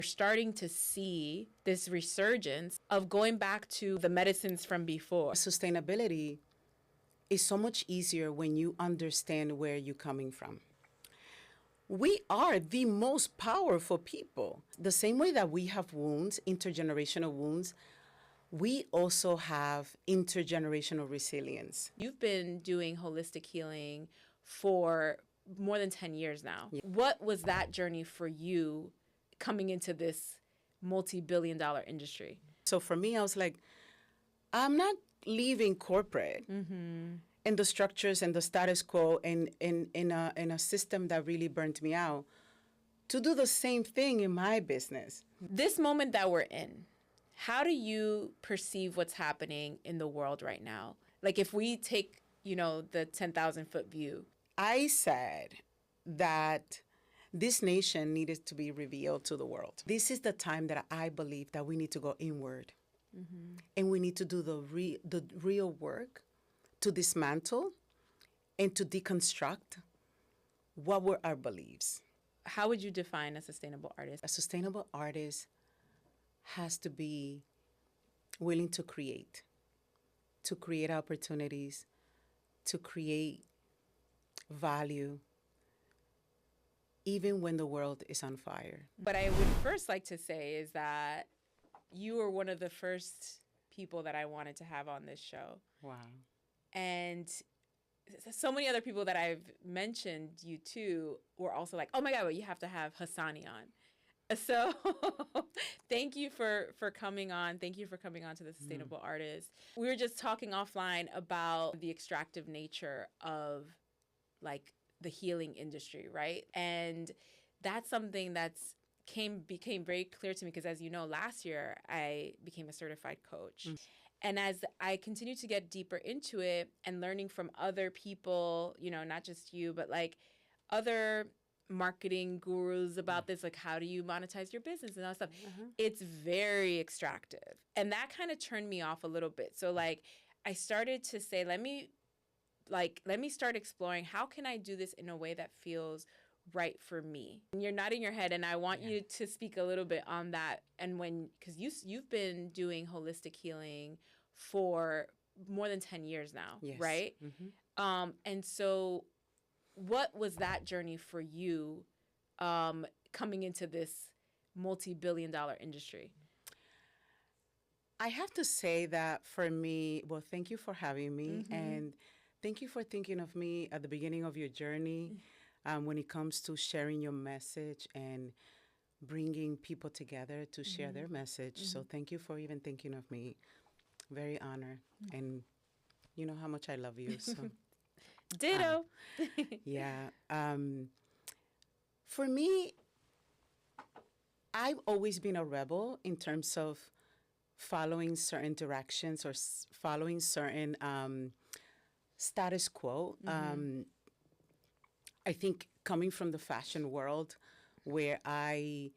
starting to see this resurgence of going back to the medicines from before. Sustainability is so much easier when you understand where you're coming from. We are the most powerful people. The same way that we have wounds, intergenerational wounds, we also have intergenerational resilience. You've been doing holistic healing for more than 10 years now. Yeah. What was that journey for you coming into this multi-billion-dollar industry? So for me, I was like, I'm not leaving corporate and the structures and the status quo and in a system that really burnt me out to do the same thing in my business. This moment that we're in, how do you perceive what's happening in the world right now? Like if we take, the 10,000-foot view. I said that this nation needed to be revealed to the world. This is the time that I believe that we need to go inward. And we need to do the real work to dismantle and to deconstruct what were our beliefs. How would you define a sustainable artist? A sustainable artist has to be willing to create opportunities, to create value, even when the world is on fire. What I would first like to say is that you were one of the first people that I wanted to have on this show. Wow. And so many other people that I've mentioned you to were also like, oh my God, well, you have to have Hasani on. So thank you for coming on. Thank you for coming on to the Sustainable Artist. We were just talking offline about the extractive nature of like the healing industry, right? And that's something became very clear to me because, as you know, last year I became a certified coach. And as I continue to get deeper into it and learning from other people, not just you, but like other marketing gurus about this, like how do you monetize your business and all that stuff, it's very extractive. And that kind of turned me off a little bit. So like I started to say, let me start exploring how can I do this in a way that feels right for me. And you're nodding your head, and I want you to speak a little bit on that. And because you've been doing holistic healing for more than 10 years now, right? And so what was that journey for you coming into this multi-billion-dollar industry? I have to say that for me, well, thank you for having me, and thank you for thinking of me at the beginning of your journey when it comes to sharing your message and bringing people together to share their message. So thank you for even thinking of me. Very honored. And you know how much I love you. So. Ditto. Yeah. For me, I've always been a rebel in terms of following certain directions or following certain status quo. I think coming from the fashion world, where I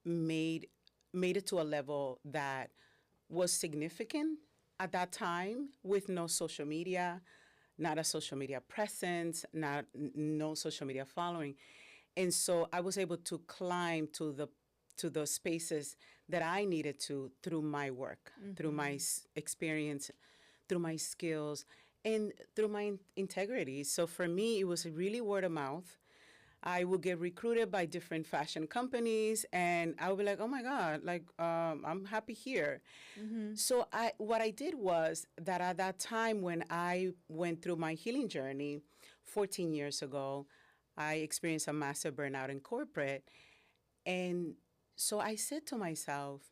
made it to a level that was significant at that time with no social media, not a social media presence, no social media following. And so I was able to climb to the spaces that I needed to through my work, through my experience, through my skills, and through my integrity. So for me, it was really word of mouth. I would get recruited by different fashion companies, and I would be like, oh my God, like, I'm happy here. So what I did was that at that time when I went through my healing journey 14 years ago, I experienced a massive burnout in corporate. And so I said to myself,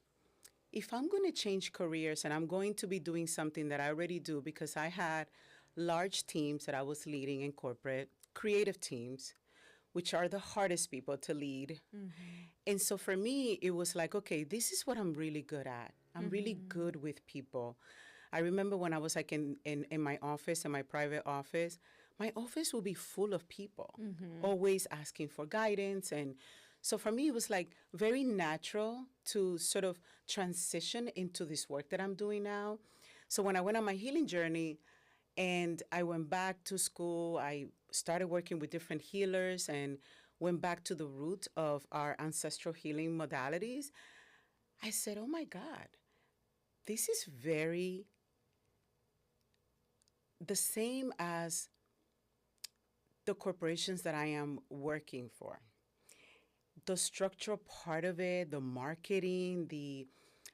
if I'm going to change careers and I'm going to be doing something that I already do, because I had large teams that I was leading in corporate, creative teams, which are the hardest people to lead. And so for me, it was like, okay, this is what I'm really good at. I'm really good with people. I remember when I was like in my office, in my private office, my office would be full of people, always asking for guidance. And so for me, it was like very natural to sort of transition into this work that I'm doing now. So when I went on my healing journey and I went back to school, I started working with different healers and went back to the root of our ancestral healing modalities, I said, oh my God, this is very the same as the corporations that I am working for. The structural part of it, the marketing, the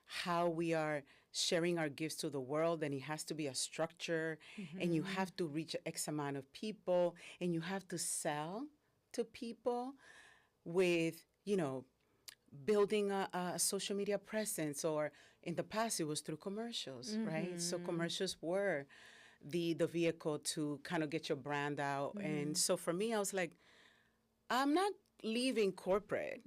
how we are sharing our gifts to the world, and it has to be a structure, and you have to reach X amount of people, and you have to sell to people with, building a social media presence, or in the past it was through commercials, right? So commercials were the vehicle to kind of get your brand out. And so for me, I was like, I'm not leaving corporate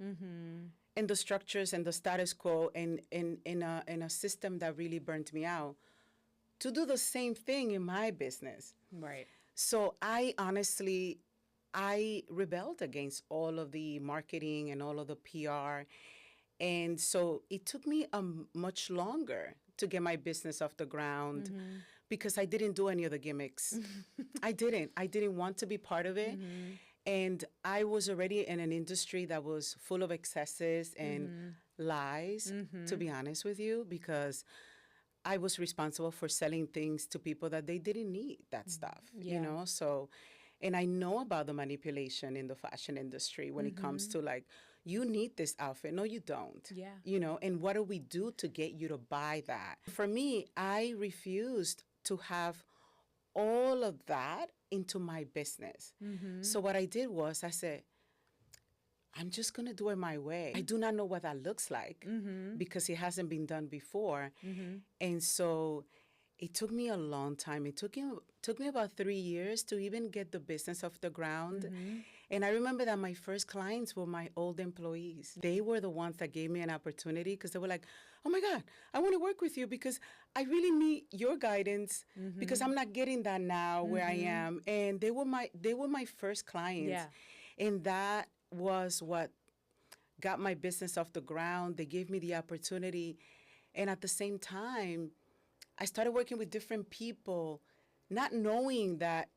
and the structures and the status quo and in a system that really burnt me out to do the same thing in my business. Right. So I rebelled against all of the marketing and all of the PR. And so it took me much longer to get my business off the ground because I didn't do any of the gimmicks. I didn't want to be part of it. And I was already in an industry that was full of excesses and lies, to be honest with you, because I was responsible for selling things to people that they didn't need that stuff, So, and I know about the manipulation in the fashion industry when it comes to like, you need this outfit. No, you don't. Yeah. And what do we do to get you to buy that? For me, I refused to have all of that into my business. So what I did was I said, I'm just going to do it my way. I do not know what that looks like because it hasn't been done before. And so it took me a long time. It took me about 3 years to even get the business off the ground. And I remember that my first clients were my old employees. They were the ones that gave me an opportunity because they were like, oh my God, I want to work with you because I really need your guidance because I'm not getting that now where I am. And they were my first clients. Yeah. And that was what got my business off the ground. They gave me the opportunity. And at the same time, I started working with different people, not knowing that,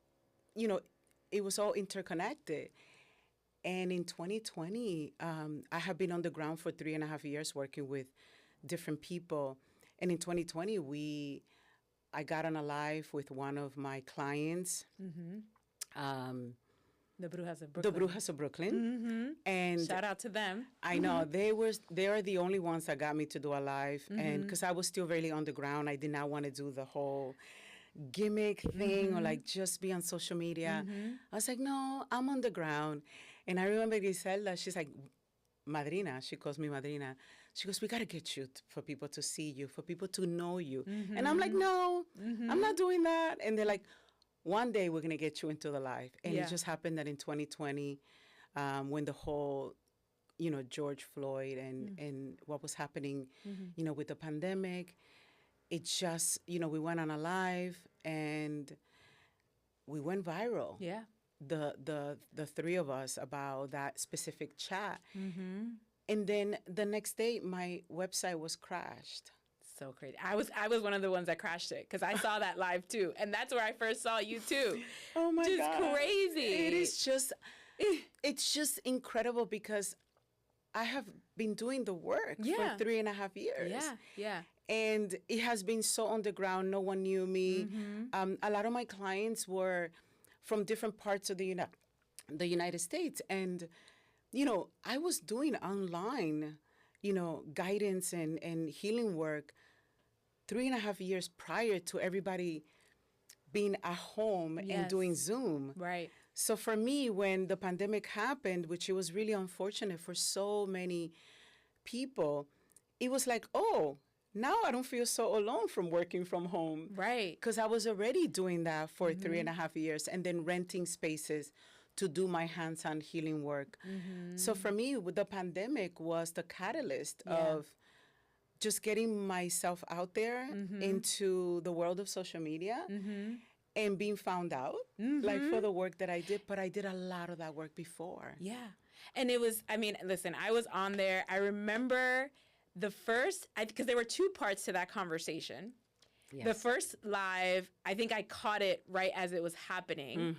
it was all interconnected. And in 2020, I have been on the ground for 3.5 years working with different people. And in 2020, I got on a live with one of my clients. The Brujas of Brooklyn. The Brujas of Brooklyn. And shout out to them. I know they are the only ones that got me to do a live. And because I was still really on the ground, I did not want to do the whole gimmick thing or like just be on social media. I was like, no, I'm on the ground. And I remember Griselda, she's like, Madrina, she calls me Madrina. She goes, we got to get you for people to see you, for people to know you. And I'm like, no, I'm not doing that. And they're like, one day we're going to get you into the live. And it just happened that in 2020, when the whole, George Floyd and what was happening, with the pandemic, it just, we went on a live and we went viral. Yeah. The three of us about that specific chat. And then the next day, my website was crashed. So crazy. I was one of the ones that crashed it because I saw that live too. And that's where I first saw you too. Oh my God. Just crazy. It is just, it's just incredible because I have been doing the work for 3.5 years. Yeah. And it has been so on the ground. No one knew me. A lot of my clients were from different parts of the United States. And, I was doing online, guidance and healing work 3.5 years prior to everybody being at home and doing Zoom. Right. So for me, when the pandemic happened, which it was really unfortunate for so many people, it was like, oh, now I don't feel so alone from working from home. Right. Because I was already doing that for 3.5 years and then renting spaces to do my hands-on healing work. So for me, the pandemic was the catalyst of just getting myself out there into the world of social media and being found out, like for the work that I did. But I did a lot of that work before. Yeah. And it was, listen, I was on there. I remember the first, because there were two parts to that conversation. The first live, I think I caught it right as it was happening.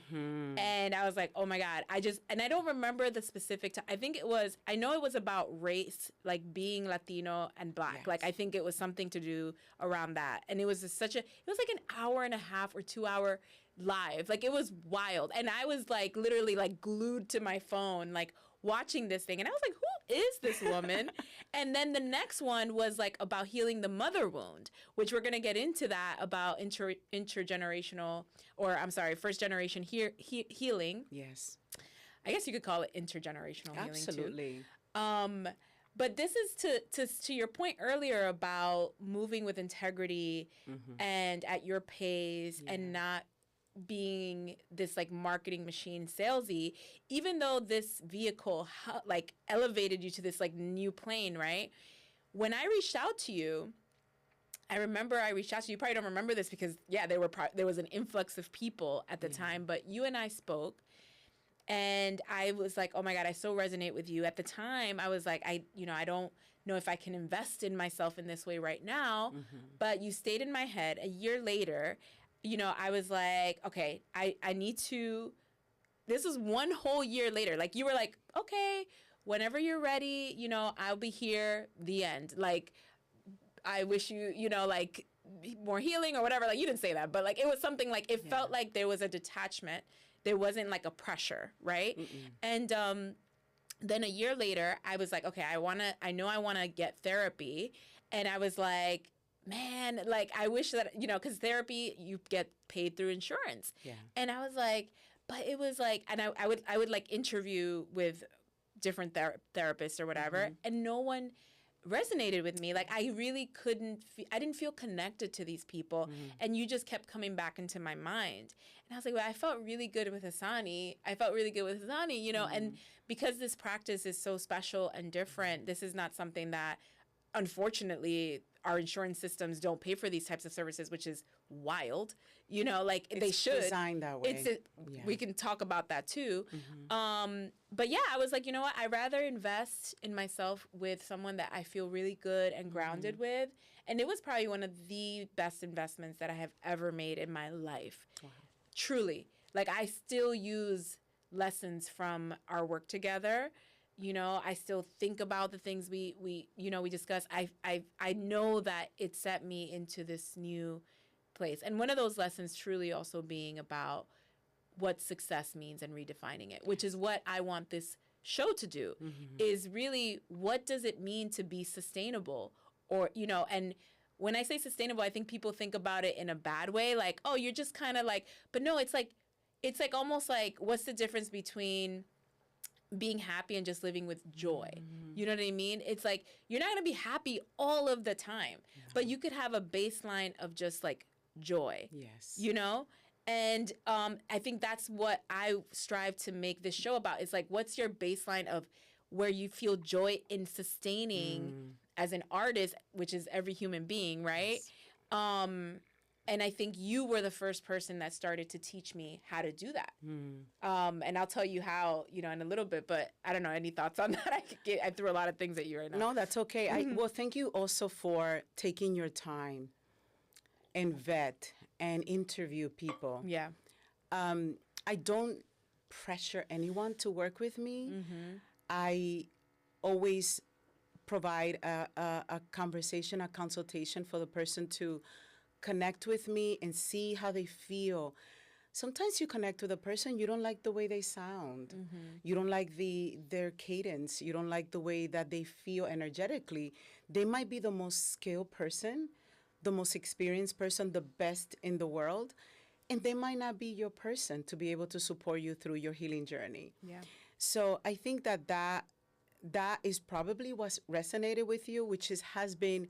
And I was like, oh my God. And I don't remember the specific time. I know it was about race, like being Latino and Black. Yes. Like, I think it was something to do around that. And it was it was like an hour and a half or 2 hour live. Like, it was wild. And I was like literally like glued to my phone, like watching this thing. And I was like, who is this woman? And then the next one was like about healing the mother wound, which we're going to get into that, about intergenerational, or I'm sorry, first generation healing. Yes. I guess you could call it intergenerational healing too. Absolutely. But this is to your point earlier about moving with integrity and at your pace and not being this like marketing machine salesy, even though this vehicle like elevated you to this like new plane, right? When I reached out to you, I remember I reached out to you. You probably don't remember this because there was an influx of people at the time, but you and I spoke. And I was like, oh my God, I so resonate with you. At the time, I was like, I don't know if I can invest in myself in this way right now. But you stayed in my head. A year later, I was like, okay, I need to, this was one whole year later. Like, you were like, okay, whenever you're ready, I'll be here, the end. Like, I wish you, like more healing or whatever. Like, you didn't say that, but like, it was something like, it felt like there was a detachment. There wasn't like a pressure, right? And then a year later, I was like, okay, I know I want to get therapy. And I was like, man, like, I wish that, because therapy, you get paid through insurance. Yeah. And I was like, but it was like, and I would like interview with different therapists or whatever, and no one resonated with me. Like, I really I didn't feel connected to these people. And you just kept coming back into my mind. And I was like, well, I felt really good with Hasani. And because this practice is so special and different, this is not something that, unfortunately, our insurance systems don't pay for these types of services, which is wild. Like, they should. It's designed that way. We can talk about that too. But yeah, I was like, you know what? I'd rather invest in myself with someone that I feel really good and grounded with. And it was probably one of the best investments that I have ever made in my life. Wow. Truly. Like, I still use lessons from our work together. I still think about the things we discuss. I know that it set me into this new place. And one of those lessons truly also being about what success means and redefining it, which is what I want this show to do, is really, what does it mean to be sustainable? Or, and when I say sustainable, I think people think about it in a bad way, like, oh, you're just kind of like, but no, it's like almost like, what's the difference between being happy and just living with joy? You know what I mean? It's like, you're not going to be happy all of the time, but you could have a baseline of just like joy. Yes. And I think that's what I strive to make this show about. Is like, what's your baseline of where you feel joy in sustaining as an artist, which is every human being, right? Yes. And I think you were the first person that started to teach me how to do that. And I'll tell you how, in a little bit, but I don't know, any thoughts on that? I threw a lot of things at you right now. No, that's okay. Well, thank you also for taking your time and vet and interview people. Yeah. I don't pressure anyone to work with me. I always provide a conversation, a consultation for the person to connect with me and see how they feel. Sometimes you connect with a person, you don't like the way they sound. You don't like their cadence. You don't like the way that they feel energetically. They might be the most skilled person, the most experienced person, the best in the world, and they might not be your person to be able to support you through your healing journey. Yeah. So I think that is probably what resonated with you, which has been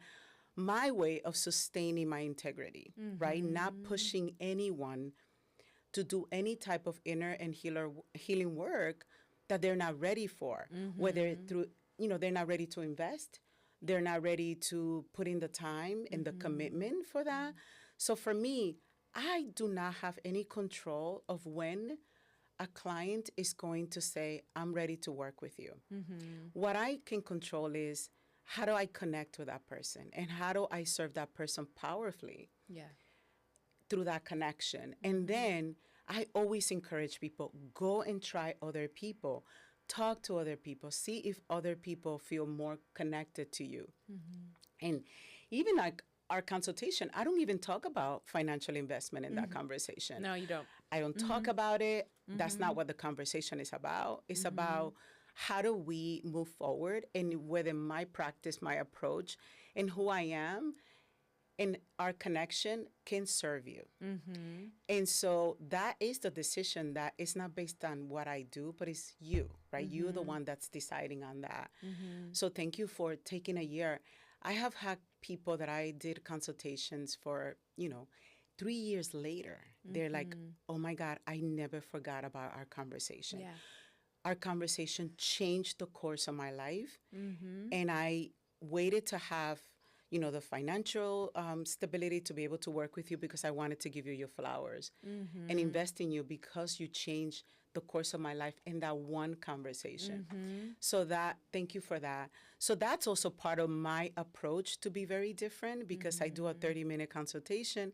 my way of sustaining my integrity, right? Not pushing anyone to do any type of inner and healing work that they're not ready for, whether through, they're not ready to invest, they're not ready to put in the time and the commitment for that. So for me, I do not have any control of when a client is going to say, I'm ready to work with you. What I can control is how do I connect with that person? And how do I serve that person powerfully Yeah. through that connection? And then I always encourage people, go and try other people. Talk to other people. See if other people feel more connected to you. And even like our consultation, I don't even talk about financial investment in that conversation. No, you don't. I don't talk about it. That's not what the conversation is about. It's about how do we move forward and whether my practice, my approach, and who I am and our connection can serve you. And so that is the decision that is not based on what I do, but it's you, right? You're the one that's deciding on that. So thank you for taking a year. I have had people that I did consultations for, 3 years later. They're like, oh my God, I never forgot about our conversation. Yeah. Our conversation changed the course of my life. And I waited to have, the financial stability to be able to work with you because I wanted to give you your flowers and invest in you because you changed the course of my life in that one conversation. So thank you for that. So that's also part of my approach to be very different because I do a 30-minute consultation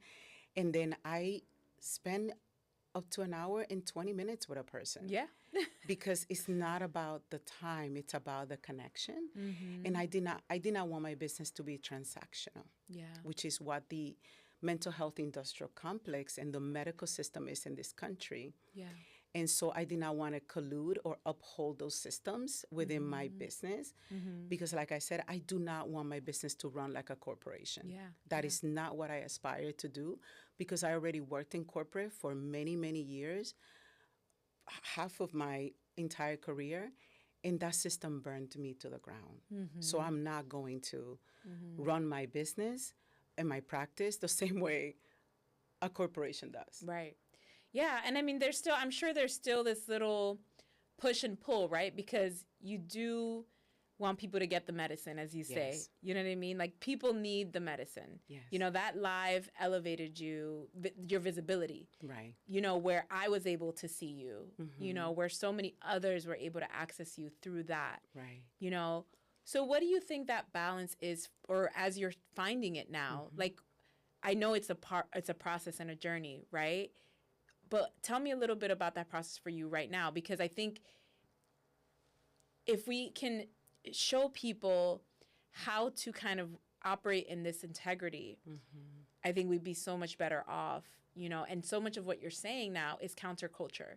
and then I spend up to an hour and 20 minutes with a person. Yeah. Because it's not about the time, it's about the connection. And I did not want my business to be transactional. Yeah. Which is what the mental health industrial complex and the medical system is in this country. Yeah. And so I did not want to collude or uphold those systems within my business because, like I said, I do not want my business to run like a corporation. Yeah. That is not what I aspire to do because I already worked in corporate for many, many years, half of my entire career, and that system burned me to the ground. So I'm not going to run my business and my practice the same way a corporation does. Right. Yeah. And I mean, I'm sure there's still this little push and pull, right? Because you do want people to get the medicine, as you say. Yes. You know what I mean? Like, people need the medicine. Yes. That live elevated your visibility. Right. Where I was able to see you, where so many others were able to access you through that. Right. So what do you think that balance is, or as you're finding it now? Like, I know it's a process and a journey, right? But tell me a little bit about that process for you right now, because I think if we can show people how to kind of operate in this integrity, I think we'd be so much better off, and so much of what you're saying now is counterculture.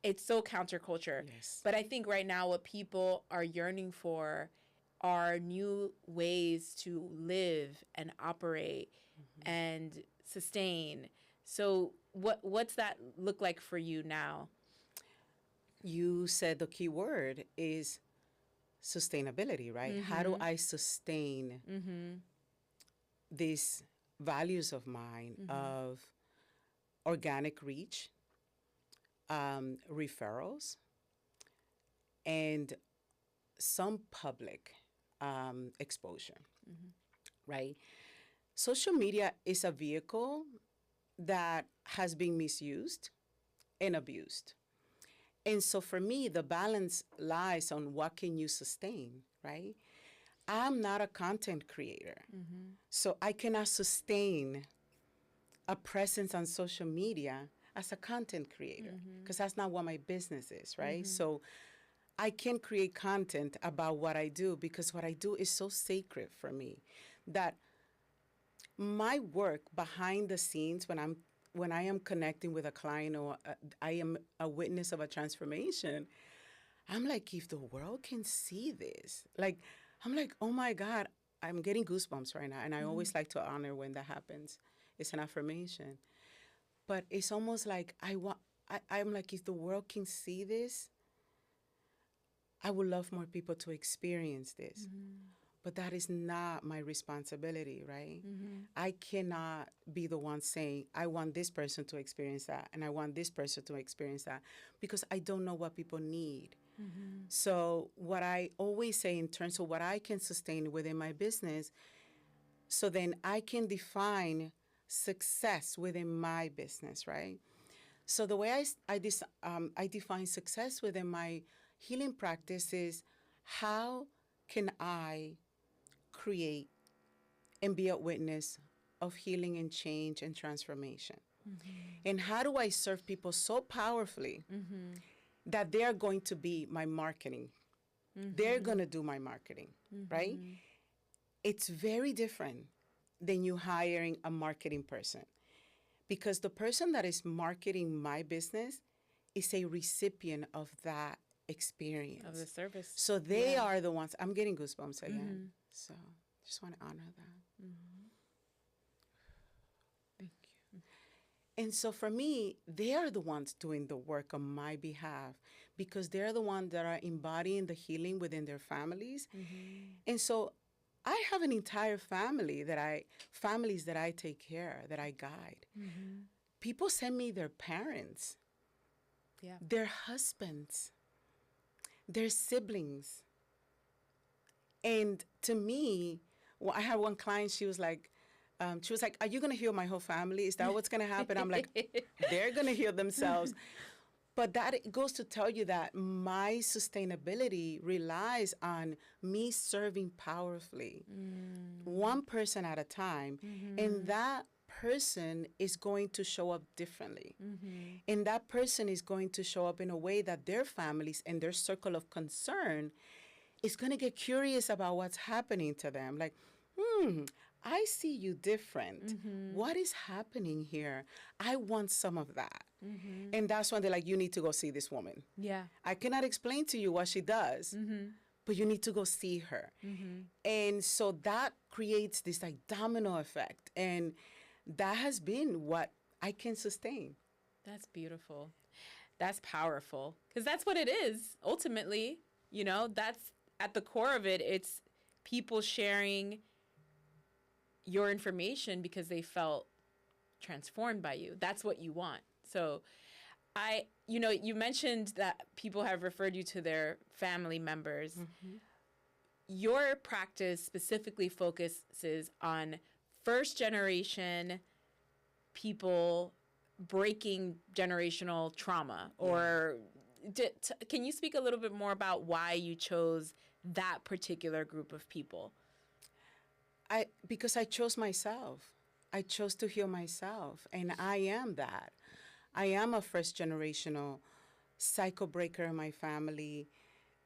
It's so counterculture. Yes. But I think right now what people are yearning for are new ways to live and operate and sustain. So what's that look like for you now? You said the key word is sustainability, right? How do I sustain these values of mine of organic reach, referrals, and some public exposure, right? Social media is a vehicle that has been misused and abused. And so for me, the balance lies on what can you sustain, right? I'm not a content creator. So I cannot sustain a presence on social media as a content creator because that's not what my business is, right? So I can create content about what I do because what I do is so sacred for me that my work behind the scenes when I am connecting with a client or I am a witness of a transformation, I'm like, if the world can see this, I'm like, oh my God, I'm getting goosebumps right now. And I always like to honor when that happens. It's an affirmation. But it's almost like I'm like, if the world can see this, I would love more people to experience this. But that is not my responsibility, right? I cannot be the one saying, I want this person to experience that, and I want this person to experience that, because I don't know what people need. So what I always say in terms of what I can sustain within my business, so then I can define success within my business, right? So the way I define success within my healing practice is, how can I create and be a witness of healing and change and transformation? And how do I serve people so powerfully that they're going to be my marketing? They're going to do my marketing, right? It's very different than you hiring a marketing person, because the person that is marketing my business is a recipient of that experience. Of the service. So they are the ones. I'm getting goosebumps again. So just want to honor that. Thank you. And so for me, they are the ones doing the work on my behalf, because they're the ones that are embodying the healing within their families. And so I have an entire families that I take care, that I guide. People send me their parents, their husbands, their siblings. And to me, well, I had one client, she was like, are you going to heal my whole family? Is that what's going to happen? I'm like, they're going to heal themselves. But that goes to tell you that my sustainability relies on me serving powerfully, one person at a time. And that person is going to show up differently. And that person is going to show up in a way that their families and their circle of concern is going to get curious about what's happening to them. Like, I see you different. What is happening here? I want some of that. And that's when they're like, you need to go see this woman. Yeah. I cannot explain to you what she does, but you need to go see her. And so that creates this like domino effect. And that has been what I can sustain. That's beautiful. That's powerful. Because that's what it is. Ultimately, you know, that's at the core of it. It's people sharing your information because they felt transformed by you. That's what you want. So you mentioned that people have referred you to their family members. Your practice specifically focuses on first generation people breaking generational trauma. Or can you speak a little bit more about why you chose that particular group of people? Because I chose myself. I chose to heal myself, and I am that. I am a first generational cycle breaker in my family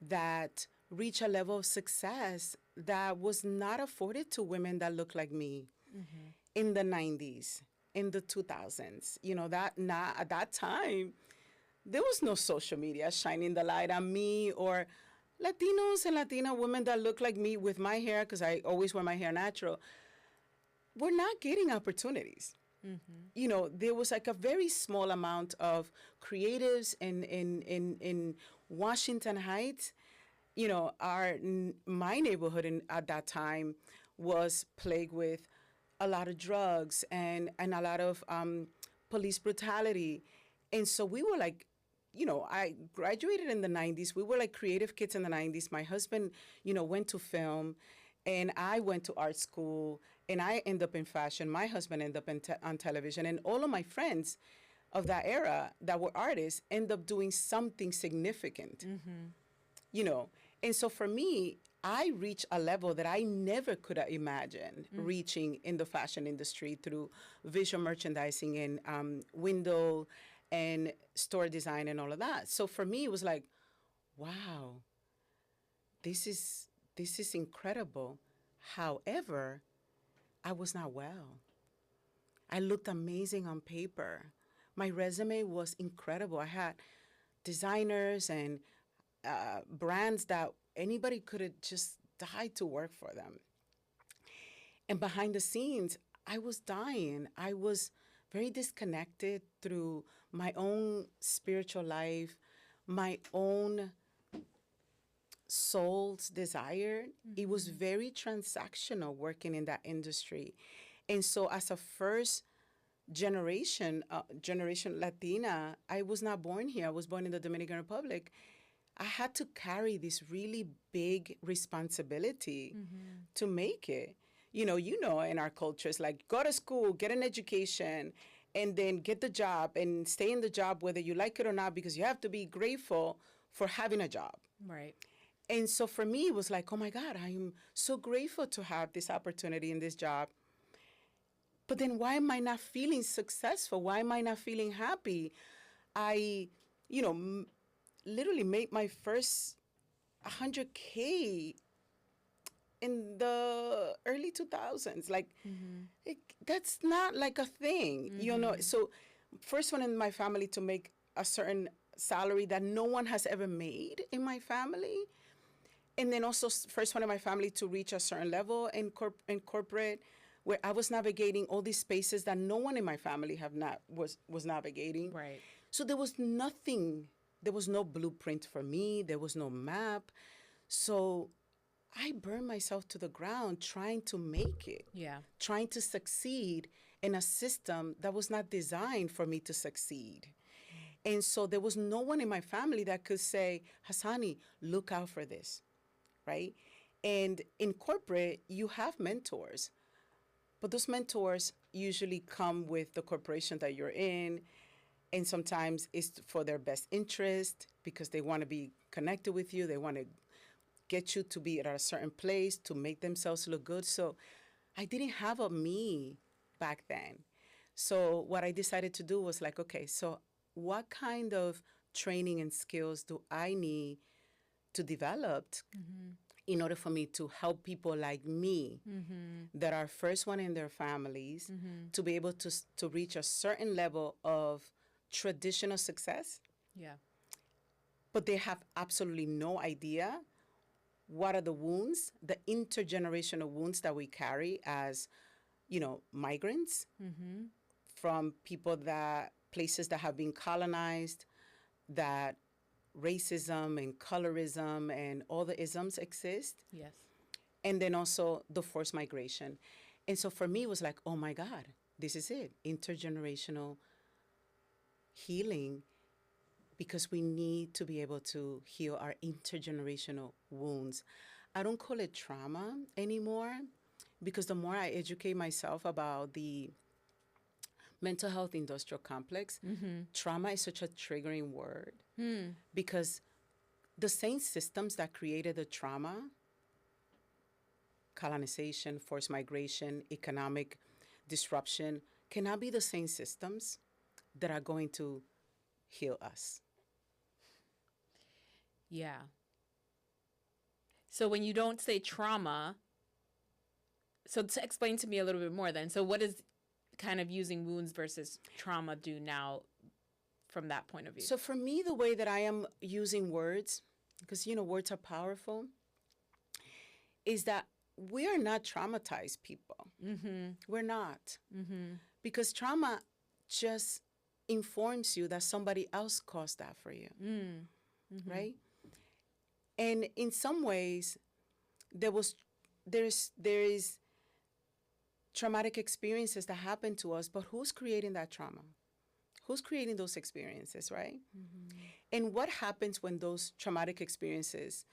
that reached a level of success that was not afforded to women that look like me in the 90s, in the 2000s. You know, at that time, there was no social media shining the light on me or Latinos and Latina women that look like me with my hair, because I always wear my hair natural, were not getting opportunities. You know, there was like a very small amount of creatives in Washington Heights. You know, my neighborhood at that time was plagued with a lot of drugs and a lot of police brutality. And so we were like, you know, I graduated in the 90s. We were like creative kids in the 90s. My husband, you know, went to film, and I went to art school, and I ended up in fashion. My husband ended up on television, and all of my friends of that era that were artists end up doing something significant, you know. And so for me, I reached a level that I never could have imagined reaching in the fashion industry through visual merchandising and window and store design and all of that. So for me, it was like, wow, this is incredible. However, I was not well. I looked amazing on paper. My resume was incredible. I had designers and brands that anybody could have just died to work for them. And behind the scenes, I was dying. I was very disconnected through my own spiritual life, my own soul's desire. It was very transactional working in that industry. And so as a first generation Latina, I was not born here. I was born in the Dominican Republic. I had to carry this really big responsibility to make it. You know, in our cultures, like go to school, get an education, and then get the job and stay in the job whether you like it or not, because you have to be grateful for having a job. Right. And so for me, it was like, oh my God, I'm so grateful to have this opportunity in this job. But then why am I not feeling successful? Why am I not feeling happy? I, you know, literally made my first 100K in the early 2000s. Like, it, that's not like a thing, you know? So first one in my family to make a certain salary that no one has ever made in my family. And then also first one in my family to reach a certain level in corporate, where I was navigating all these spaces that no one in my family have not was navigating. Right. So there was nothing. There was no blueprint for me. There was no map. So I burned myself to the ground trying to make it. Yeah. Trying to succeed in a system that was not designed for me to succeed. And so there was no one in my family that could say, Hasani, look out for this, right? And in corporate, you have mentors, but those mentors usually come with the corporation that you're in. And sometimes it's for their best interest because they want to be connected with you. They want to get you to be at a certain place to make themselves look good. So I didn't have a me back then. So what I decided to do was like, okay, so what kind of training and skills do I need to develop in order for me to help people like me that are first one in their families to be able to reach a certain level of traditional success, Yeah. but they have absolutely no idea what are the wounds, the intergenerational wounds that we carry as, you know, migrants from places that have been colonized, that racism and colorism and all the isms exist. Yes. And then also the forced migration. And so for me, it was like, oh my God, this is it, intergenerational healing, because we need to be able to heal our intergenerational wounds. I don't call it trauma anymore, because the more I educate myself about the mental health industrial complex, trauma is such a triggering word because the same systems that created the trauma, colonization, forced migration, economic disruption, cannot be the same systems that are going to heal us. Yeah. So when you don't say trauma, so to explain to me a little bit more then. So what does kind of using wounds versus trauma do now from that point of view? So for me, the way that I am using words, because, you know, words are powerful, is that we are not traumatized people. We're not. Because trauma just informs you that somebody else caused that for you, right? And in some ways, there is traumatic experiences that happen to us, but who's creating that trauma? Who's creating those experiences, right? And what happens when those traumatic experiences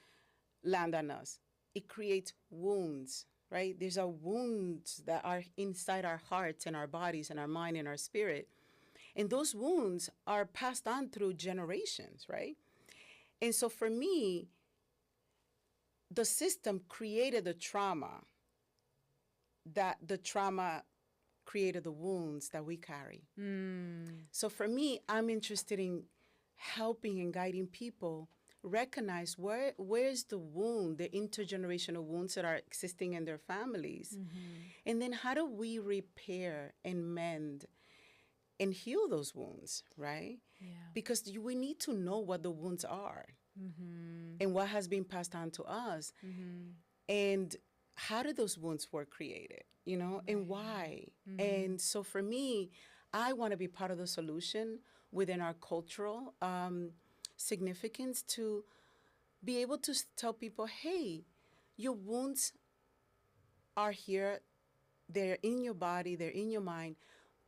land on us? It creates wounds, right? There's a wounds that are inside our hearts and our bodies and our mind and our spirit. And those wounds are passed on through generations, right? And so for me, the system created the trauma, that the trauma created the wounds that we carry. So for me, I'm interested in helping and guiding people recognize where's the wound, the intergenerational wounds that are existing in their families. And then how do we repair and mend and heal those wounds, right? Yeah. Because we need to know what the wounds are and what has been passed on to us. And how did those wounds were created, you know, and why? And so for me, I want to be part of the solution within our cultural significance to be able to tell people, hey, your wounds are here, they're in your body, they're in your mind,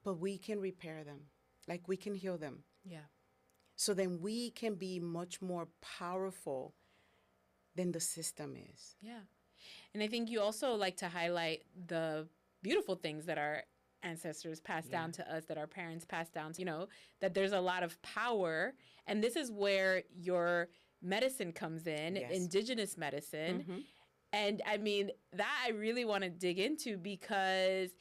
but we can repair them, like we can heal them. Yeah. So then we can be much more powerful than the system is. Yeah. And I think you also like to highlight the beautiful things that our ancestors passed down to us, that our parents passed down, you know, that there's a lot of power. And this is where your medicine comes in, Yes. indigenous medicine. And I mean, that I really want to dig into, because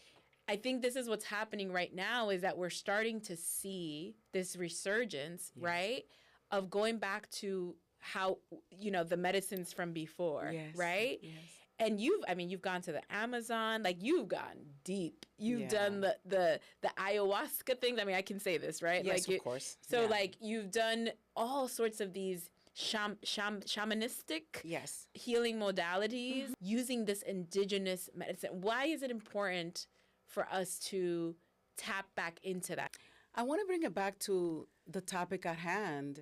I think this is what's happening right now, is that we're starting to see this resurgence, right, of going back to how, the medicines from before, right? Yes. And you've gone to the Amazon, like you've gone deep. You've done the ayahuasca things. I mean, I can say this, right? Yes, like of course. So like you've done all sorts of these shamanistic healing modalities using this indigenous medicine. Why is it important for us to tap back into that? I want to bring it back to the topic at hand,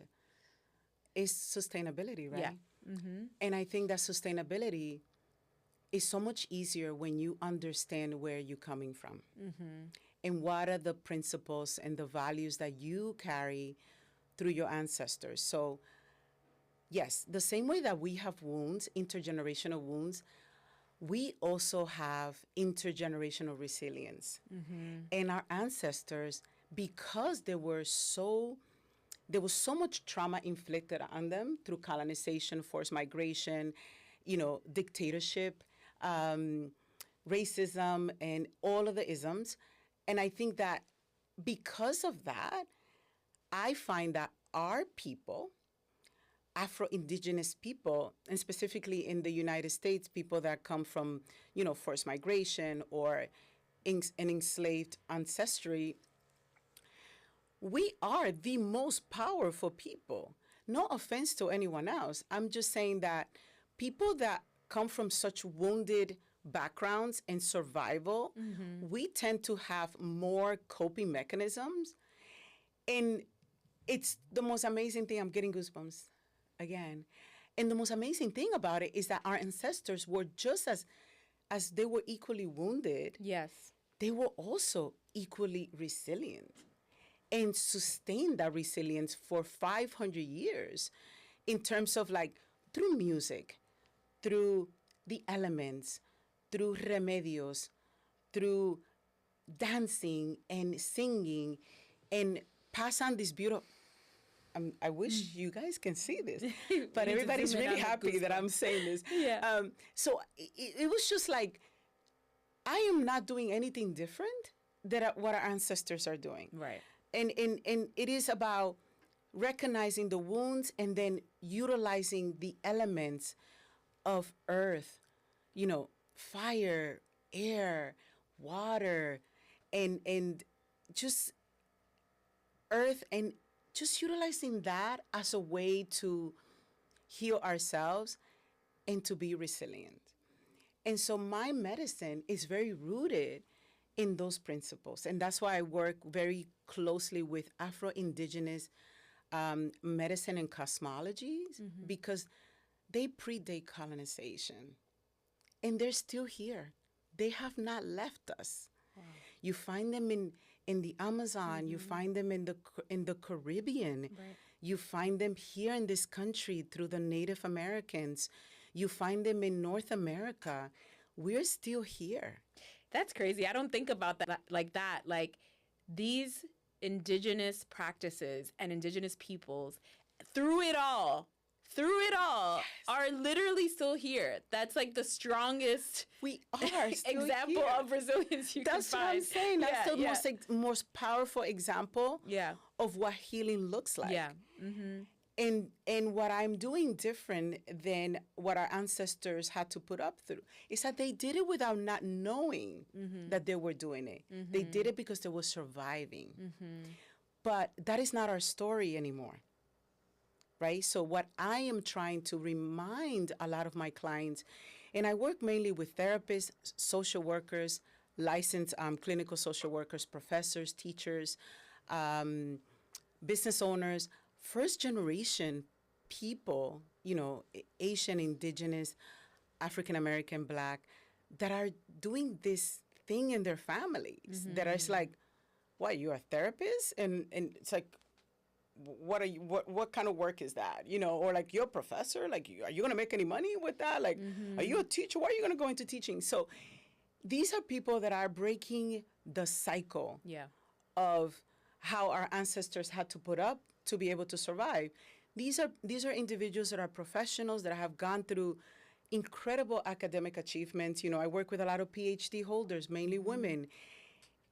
is sustainability, right? Yeah. And I think that sustainability is so much easier when you understand where you're coming from and what are the principles and the values that you carry through your ancestors. So, yes, the same way that we have wounds, intergenerational wounds, we also have intergenerational resilience. And our ancestors, because there was so much trauma inflicted on them through colonization, forced migration, dictatorship, racism, and all of the isms. And I think that because of that, I find that our people, Afro-Indigenous people, and specifically in the United States, people that come from, forced migration or an enslaved ancestry, we are the most powerful people. No offense to anyone else. I'm just saying that people that come from such wounded backgrounds and survival, we tend to have more coping mechanisms. And it's the most amazing thing. I'm getting goosebumps again. And the most amazing thing about it is that our ancestors were just as they were equally wounded. Yes. They were also equally resilient and sustained that resilience for 500 years in terms of through music, through the elements, through remedios, through dancing and singing, and pass on this beautiful. I wish you guys can see this, but everybody's really happy that I'm saying this. Yeah. So it was just I am not doing anything different than what our ancestors are doing. Right. And it is about recognizing the wounds and then utilizing the elements of earth, fire, air, water, and just earth, and just utilizing that as a way to heal ourselves and to be resilient. And so my medicine is very rooted in those principles. And that's why I work very closely with Afro-Indigenous medicine and cosmologies, because they predate colonization. And they're still here. They have not left us. Wow. You find them in the Amazon. You find them in the Caribbean. Right. You find them here in this country through the Native Americans. You find them in North America. We're still here. That's crazy. I don't think about that like that. Like these indigenous practices and indigenous peoples, through it all, yes, are literally still here. That's like the strongest we are example here. Of resilience you That's can what find. I'm saying. That's the most powerful example of what healing looks like. Yeah. And what I'm doing different than what our ancestors had to put up through is that they did it without not knowing that they were doing it. They did it because they were surviving. But that is not our story anymore, right? So what I am trying to remind a lot of my clients, and I work mainly with therapists, social workers, licensed clinical social workers, professors, teachers, business owners, first generation people, Asian, Indigenous, African American, Black, that are doing this thing in their families that are like, what, you're a therapist? And it's like, what are you, what kind of work is that? Or like, you're a professor, like, are you going to make any money with that? Like, are you a teacher? Why are you going to go into teaching? So these are people that are breaking the cycle of how our ancestors had to put up to be able to survive. these are individuals that are professionals that have gone through incredible academic achievements. I work with a lot of PhD holders, mainly women,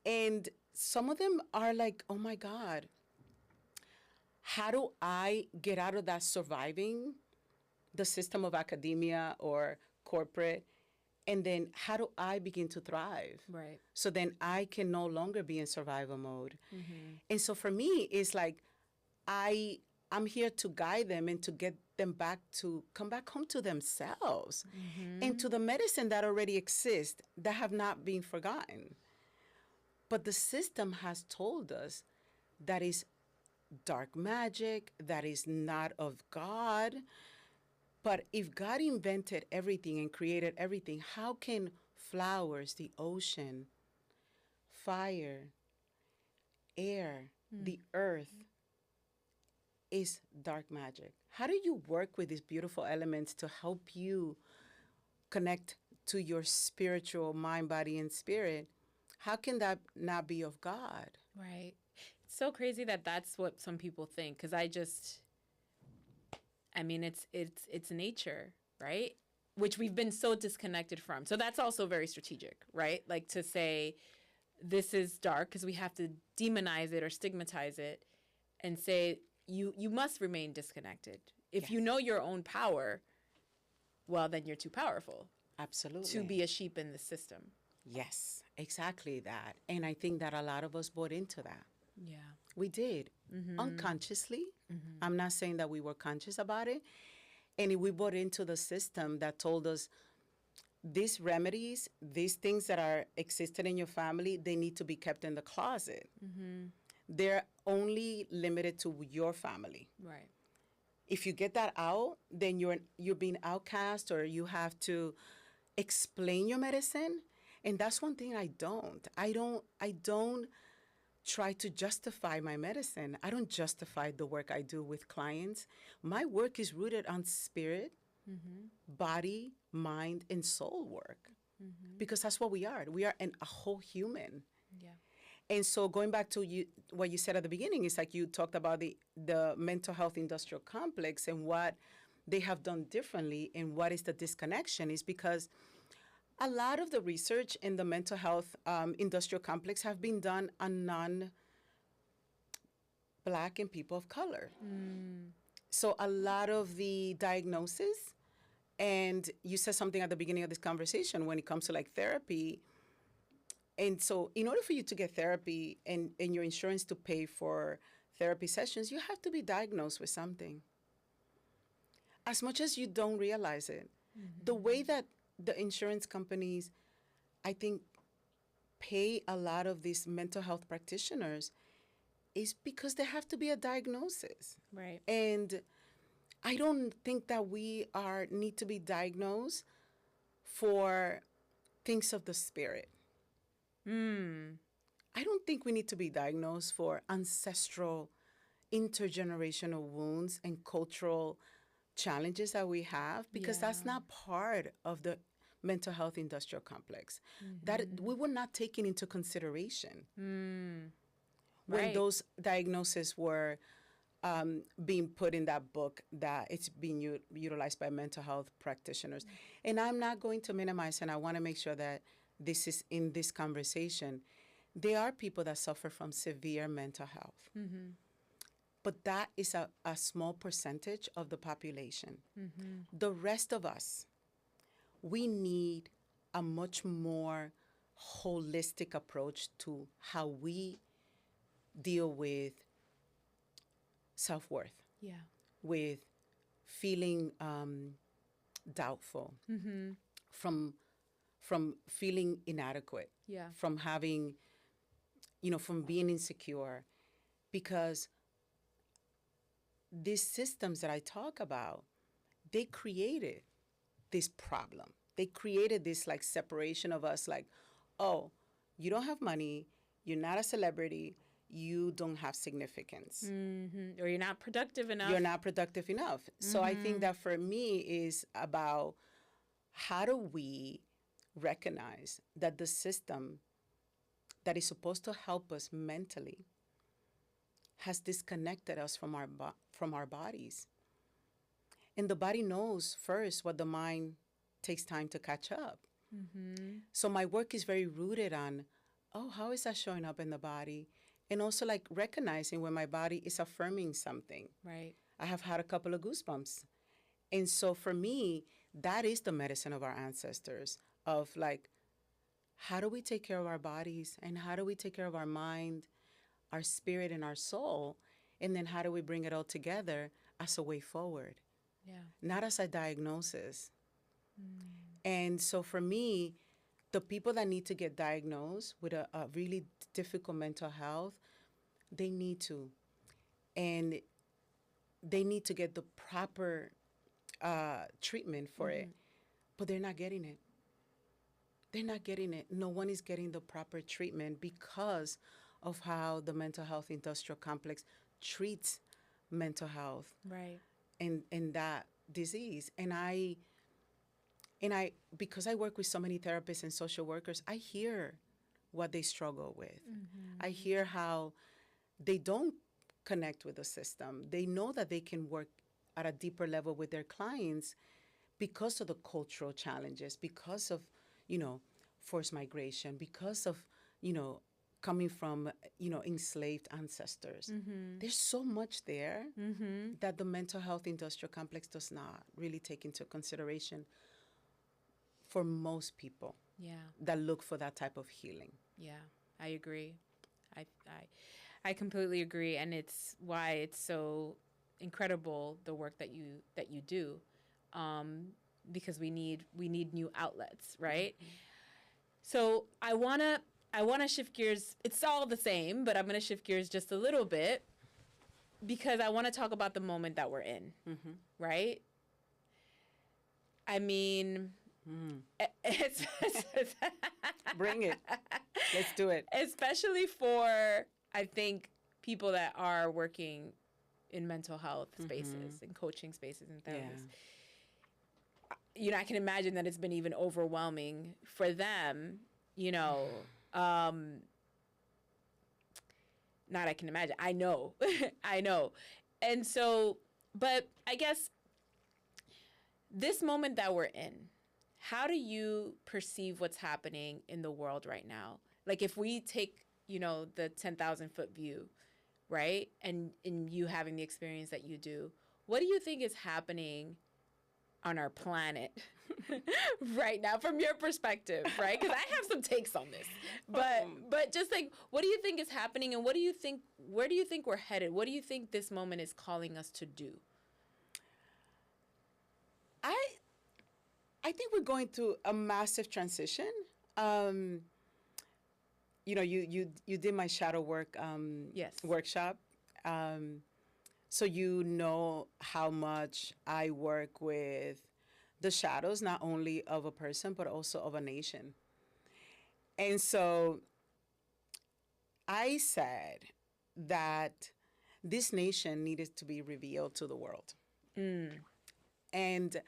and some of them are like, oh my God, how do I get out of that surviving the system of academia or corporate? And then how do I begin to thrive? Right. So then I can no longer be in survival mode. And so for me, it's like I'm here to guide them and to get them come back home to themselves and to the medicine that already exists that have not been forgotten. But the system has told us that is dark magic, that is not of God. But if God invented everything and created everything, how can flowers, the ocean, fire, air, the earth is dark magic? How do you work with these beautiful elements to help you connect to your spiritual mind, body, and spirit? How can that not be of God? Right. It's so crazy that that's what some people think, because I mean, it's nature, right? Which we've been so disconnected from. So that's also very strategic, right? Like to say this is dark because we have to demonize it or stigmatize it and say you must remain disconnected. If you know your own power, well, then you're too powerful. Absolutely. To be a sheep in the system. Yes, exactly that. And I think that a lot of us bought into that. Yeah. We did, unconsciously. I'm not saying that we were conscious about it. And we bought into the system that told us these remedies, these things that are existed in your family, they need to be kept in the closet. They're only limited to your family. Right. If you get that out, then you're being outcast, or you have to explain your medicine. And that's one thing I don't try to justify my medicine. I don't justify the work I do with clients. My work is rooted on spirit, body, mind, and soul work, because that's what we are. We are a whole human. Yeah. And so going back to what you said at the beginning, it's like you talked about the mental health industrial complex and what they have done differently and what is the disconnection is because a lot of the research in the mental health industrial complex have been done on non-Black and people of color. So a lot of the diagnosis, and you said something at the beginning of this conversation when it comes to like therapy. And so in order for you to get therapy and your insurance to pay for therapy sessions, you have to be diagnosed with something. As much as you don't realize it, the way that the insurance companies, I think, pay a lot of these mental health practitioners is because there have to be a diagnosis. Right. And I don't think that we need to be diagnosed for things of the spirit. I don't think we need to be diagnosed for ancestral, intergenerational wounds and cultural challenges that we have, because that's not part of the mental health industrial complex. That we were not taken into consideration when those diagnoses were being put in that book that it's being utilized by mental health practitioners. And I'm not going to minimize, and I want to make sure that this is in this conversation. There are people that suffer from severe mental health. But that is a small percentage of the population. The rest of us, we need a much more holistic approach to how we deal with self-worth, with feeling doubtful, from feeling inadequate, from having, from being insecure, because these systems that I talk about, they created this problem. They created this like separation of us, like, oh, you don't have money, you're not a celebrity, you don't have significance. Or you're not productive enough. You're not productive enough. So I think that for me is about how do we recognize that the system that is supposed to help us mentally has disconnected us from our bodies. And the body knows first what the mind takes time to catch up. So my work is very rooted on, oh, how is that showing up in the body? And also like recognizing when my body is affirming something. Right. I have had a couple of goosebumps. And so for me, that is the medicine of our ancestors, of like, how do we take care of our bodies and how do we take care of our mind, our spirit, and our soul? And then how do we bring it all together as a way forward, Yeah. not as a diagnosis? And so for me, the people that need to get diagnosed with a really difficult mental health, they need to. And they need to get the proper treatment for it, but they're not getting it. They're not getting it. No one is getting the proper treatment because of how the mental health industrial complex treats mental health Right. and that disease. And I, because I work with so many therapists and social workers, I hear what they struggle with. I hear how they don't connect with the system. They know that they can work at a deeper level with their clients because of the cultural challenges, because of, forced migration, because of, coming from, enslaved ancestors. There's so much there that the mental health industrial complex does not really take into consideration for most people Yeah. that look for that type of healing. Yeah. I agree. I completely agree, and it's why it's so incredible the work that you do, because we need new outlets, right? So I wanna shift gears. It's all the same, but I'm gonna shift gears just a little bit because I want to talk about the moment that we're in, right? I mean, it's Bring it. Let's do it. especially for, I think, people that are working in mental health spaces and coaching spaces and therapies. I can imagine that it's been even overwhelming for them, not I can imagine. I know. I know. And so, but I guess this moment that we're in, how do you perceive what's happening in the world right now? Like if we take, the 10,000-foot view, right? And you having the experience that you do, what do you think is happening on our planet right now from your perspective, right? Because I have some takes on this, but just like, what do you think is happening, and where do you think we're headed? What do you think this moment is calling us to do? I think we're going through a massive transition. You did my shadow work Yes. workshop. So you know how much I work with the shadows, not only of a person, but also of a nation. And so I said that this nation needed to be revealed to the world. And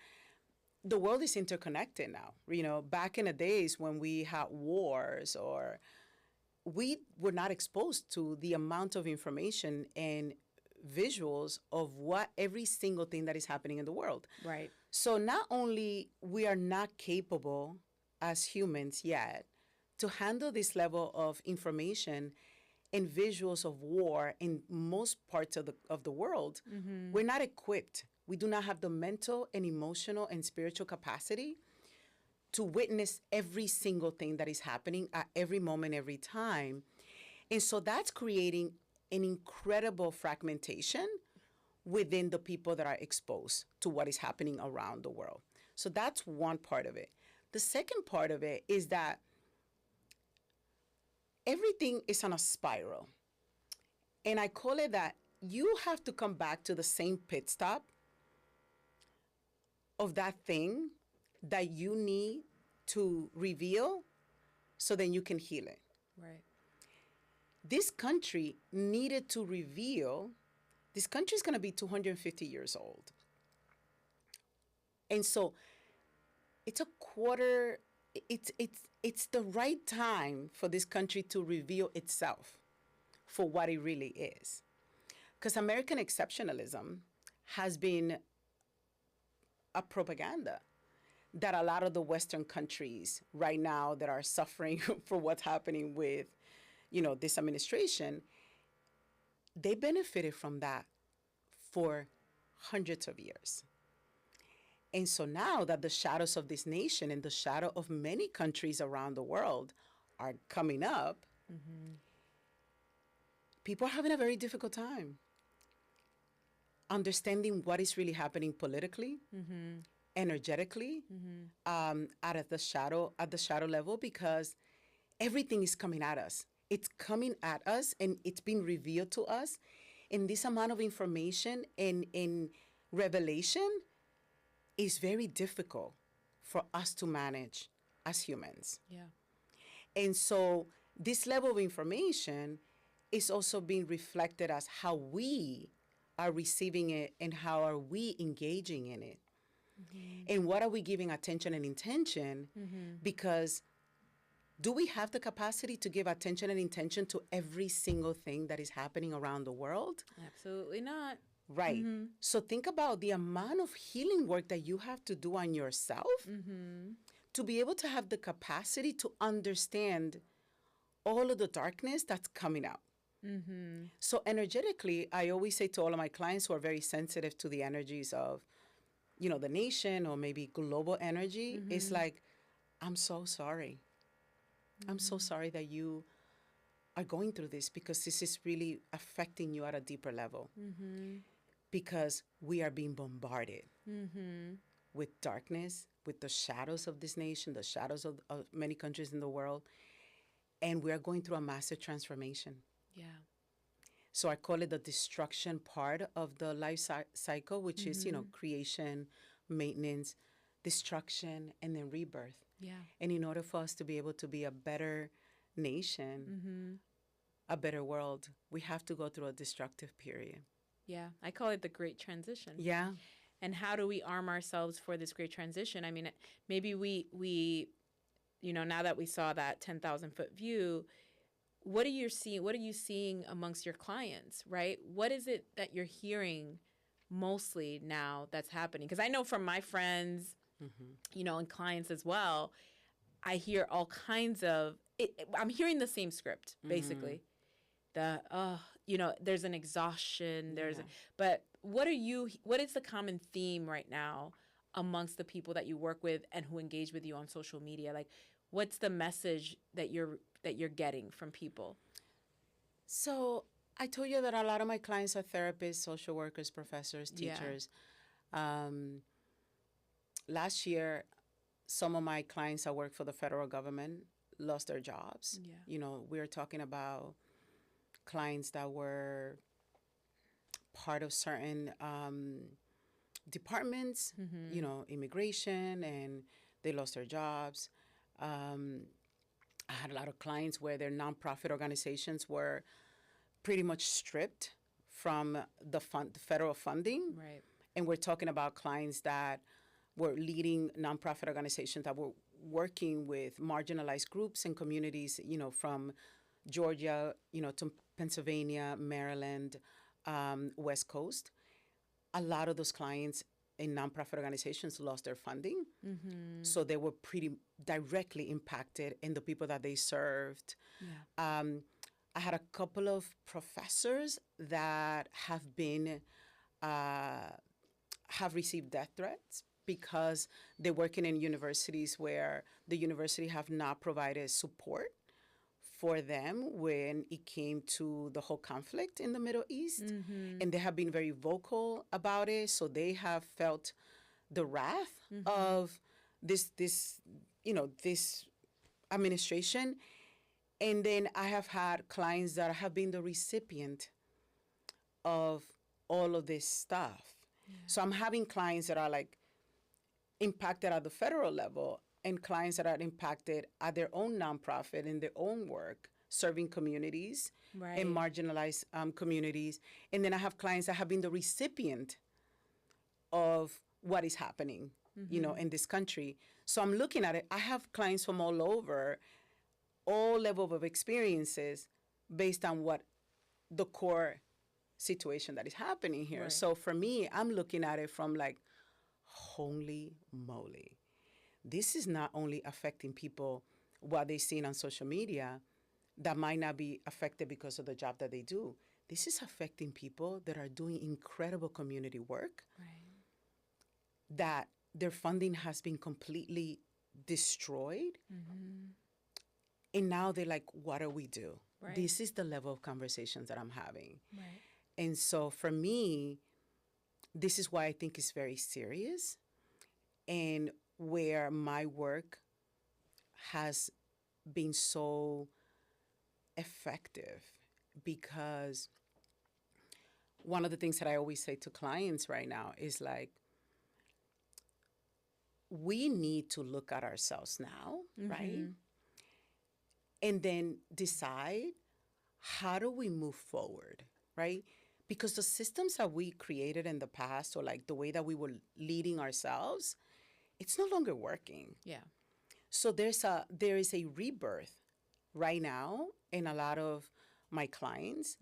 the world is interconnected now. Back in the days when we had wars, or we were not exposed to the amount of information and visuals of what every single thing that is happening in the world. Right. So not only we are not capable as humans yet to handle this level of information and visuals of war in most parts of the world, we're not equipped. We do not have the mental and emotional and spiritual capacity to witness every single thing that is happening at every moment, every time. And so that's creating an incredible fragmentation within the people that are exposed to what is happening around the world. So that's one part of it. The second part of it is that everything is on a spiral. And I call it that you have to come back to the same pit stop of that thing that you need to reveal so then you can heal it. Right. This country needed to reveal, this country is going to be 250 years old. And so it's the right time for this country to reveal itself for what it really is. Because American exceptionalism has been a propaganda that a lot of the Western countries right now that are suffering for what's happening with, this administration, they benefited from that for hundreds of years. And so now that the shadows of this nation and the shadow of many countries around the world are coming up, people are having a very difficult time understanding what is really happening politically, energetically, at the shadow level, because everything is coming at us. It's coming at us, and it's being revealed to us. And this amount of information in revelation is very difficult for us to manage as humans. Yeah. And so this level of information is also being reflected as how we are receiving it and how are we engaging in it. And what are we giving attention and intention? Because do we have the capacity to give attention and intention to every single thing that is happening around the world? Absolutely not. Right. So think about the amount of healing work that you have to do on yourself to be able to have the capacity to understand all of the darkness that's coming out. So energetically, I always say to all of my clients who are very sensitive to the energies of, the nation or maybe global energy, it's like, I'm so sorry. I'm so sorry that you are going through this, because this is really affecting you at a deeper level. Because we are being bombarded with darkness, with the shadows of this nation, the shadows of many countries in the world. And we are going through a massive transformation. Yeah. So I call it the destruction part of the life cycle, which is, creation, maintenance, destruction, and then rebirth. Yeah. And in order for us to be able to be a better nation, a better world, we have to go through a destructive period. Yeah. I call it the great transition. Yeah. And how do we arm ourselves for this great transition? I mean, maybe we now that we saw that 10,000-foot view, what are you seeing amongst your clients, right? What is it that you're hearing mostly now that's happening? Because I know from my friends, and clients as well, I hear all kinds of I'm hearing the same script, basically. There's an exhaustion, but what is the common theme right now amongst the people that you work with and who engage with you on social media? Like, what's the message that you're getting from people? So I told you that a lot of my clients are therapists, social workers, professors, teachers. Last year, some of my clients that work for the federal government lost their jobs. Yeah. We were talking about clients that were part of certain departments, immigration, and they lost their jobs. I had a lot of clients where their nonprofit organizations were pretty much stripped from the federal funding. Right. And we're talking about clients that were leading nonprofit organizations that were working with marginalized groups and communities, from Georgia, to Pennsylvania, Maryland, West Coast. A lot of those clients in nonprofit organizations lost their funding. So they were pretty directly impacted in the people that they served. Yeah. I had a couple of professors that have received death threats because they're working in universities where the university have not provided support for them when it came to the whole conflict in the Middle East. And they have been very vocal about it. So they have felt the wrath of this administration. And then I have had clients that have been the recipient of all of this stuff. Yeah. So I'm having clients that are like impacted at the federal level and clients that are impacted at their own nonprofit in their own work, serving communities and marginalized communities. And then I have clients that have been the recipient of what is happening, in this country. So I'm looking at it. I have clients from all over, all levels of experiences based on what the core situation that is happening here. Right. So for me, I'm looking at it from like, holy moly. This is not only affecting people what they're seeing on social media that might not be affected because of the job that they do. This is affecting people that are doing incredible community work, Right. that their funding has been completely destroyed. And now they're like, what do we do? Right. This is the level of conversations that I'm having. Right. And so for me, this is why I think it's very serious, and where my work has been so effective, because one of the things that I always say to clients right now is like, we need to look at ourselves now, right? And then decide, how do we move forward, right? Because the systems that we created in the past, or like the way that we were leading ourselves, it's no longer working. Yeah. So there is a rebirth right now in a lot of my clients,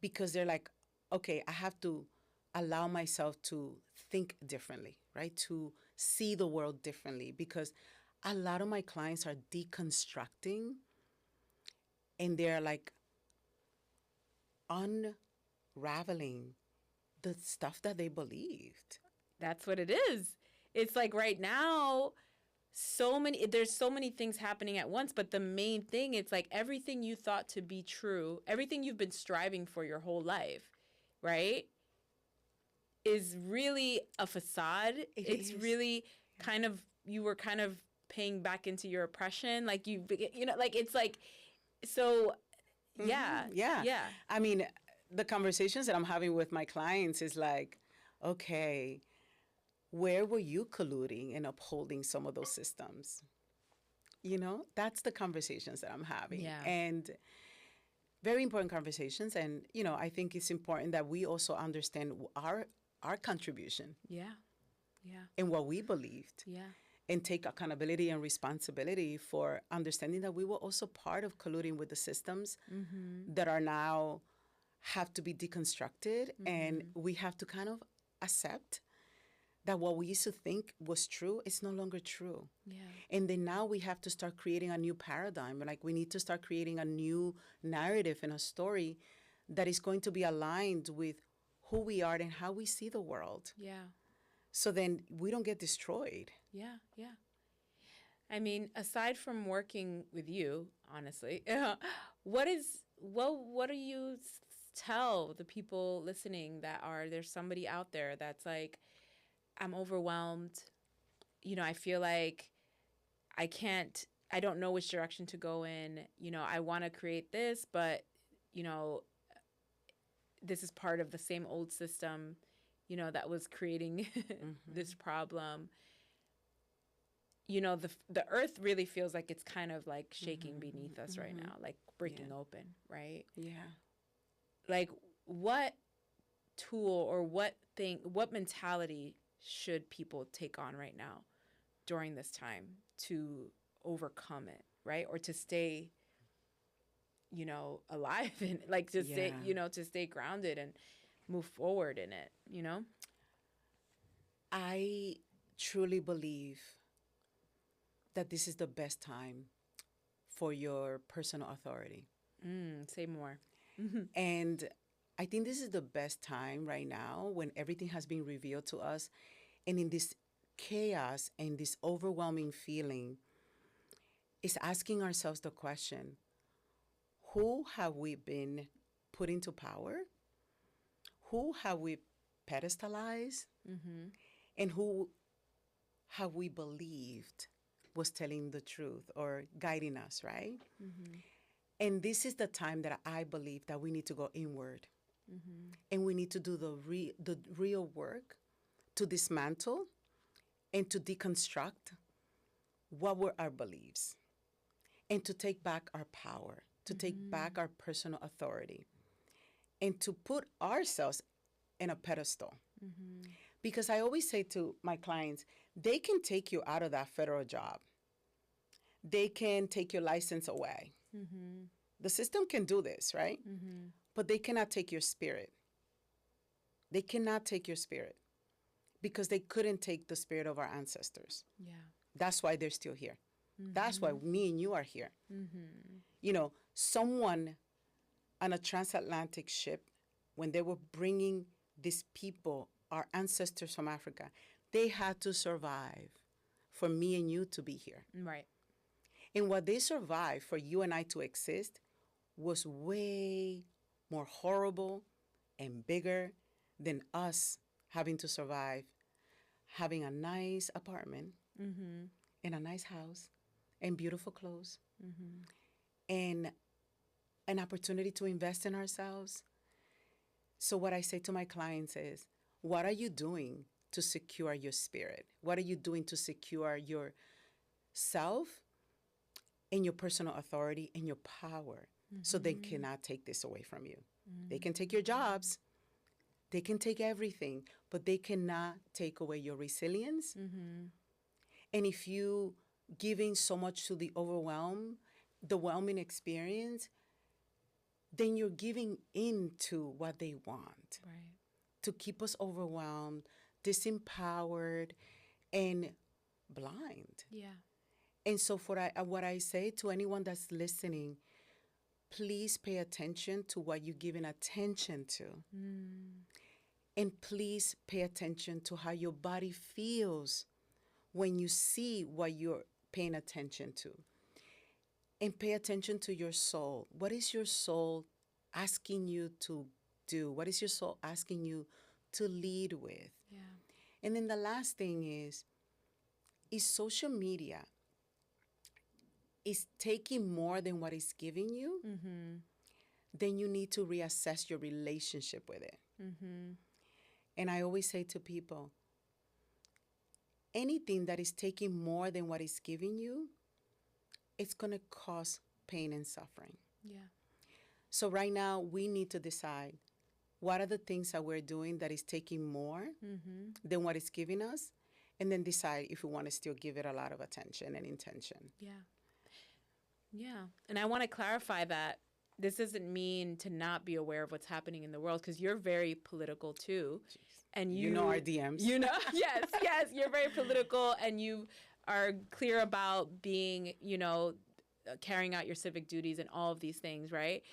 because they're like, okay, I have to allow myself to think differently, right? To see the world differently, because a lot of my clients are deconstructing, and they're like unraveling the stuff that they believed. That's what it is. It's like right now, there's so many things happening at once, but the main thing, it's like everything you thought to be true, everything you've been striving for your whole life, right, is really a facade. It's really kind of, you were kind of paying back into your oppression. Like like it's like, so yeah. Yeah. I mean, the conversations that I'm having with my clients is like, okay, where were you colluding and upholding some of those systems? That's the conversations that I'm having. Yeah. And very important conversations. And, I think it's important that we also understand our contribution. Yeah. Yeah. And what we believed. Yeah. And take accountability and responsibility for understanding that we were also part of colluding with the systems that are now have to be deconstructed. And we have to kind of accept that what we used to think was true is no longer true. Yeah. And then now we have to start creating a new paradigm. Like, we need to start creating a new narrative and a story that is going to be aligned with who we are and how we see the world. Yeah. So then we don't get destroyed. Yeah. Yeah. I mean, aside from working with you, honestly, what do you tell the people listening that there's somebody out there that's like, I'm overwhelmed. I feel like I don't know which direction to go in. I want to create this, but, this is part of the same old system, that was creating this problem. The earth really feels like it's kind of like shaking beneath us right now, like breaking open, right? Yeah. Like, what tool or what mentality should people take on right now during this time to overcome it, right? Or to stay, alive and like to stay, to stay grounded and move forward in it, I truly believe that this is the best time for your personal authority. Say more. And I think this is the best time right now, when everything has been revealed to us, and in this chaos and this overwhelming feeling, is asking ourselves the question, who have we been put into power? Who have we pedestalized? And who have we believed was telling the truth or guiding us, right? And this is the time that I believe that we need to go inward. And we need to do the real work to dismantle and to deconstruct what were our beliefs, and to take back our power, to take back our personal authority, and to put ourselves in a pedestal. Because I always say to my clients, they can take you out of that federal job. They can take your license away. The system can do this, right? But they cannot take your spirit. They cannot take your spirit, because they couldn't take the spirit of our ancestors. Yeah. That's why they're still here. That's why me and you are here. You know, someone on a transatlantic ship, when they were bringing these people, our ancestors from Africa, they had to survive for me and you to be here. Right. And what they survived for you and I to exist was way more horrible and bigger than us having to survive having a nice apartment and a nice house and beautiful clothes and an opportunity to invest in ourselves. So what I say to my clients is, what are you doing to secure your spirit? What are you doing to secure your self and your personal authority and your power so they cannot take this away from you? They can take your jobs, they can take everything, but they cannot take away your resilience. And if you giving so much to the overwhelming experience, then you're giving in to what they want, Right. to keep us overwhelmed, disempowered, and blind. Yeah. And so for what I say to anyone that's listening, please pay attention to what you're giving attention to. And please pay attention to how your body feels when you see what you're paying attention to. And pay attention to your soul. What is your soul asking you to do? What is your soul asking you to lead with? Yeah. And then the last thing is social media is taking more than what it's giving you, then you need to reassess your relationship with it. And I always say to people, anything that is taking more than what it's giving you, it's going to cause pain and suffering. Yeah. So right now, we need to decide what are the things that we're doing that is taking more than what it's giving us, and then decide if we want to still give it a lot of attention and intention. Yeah. Yeah. And I want to clarify that this doesn't mean to not be aware of what's happening in the world, because you're very political too. Jeez. And you know our DMs. You know, yes, you're very political, and you are clear about being, carrying out your civic duties and all of these things, right?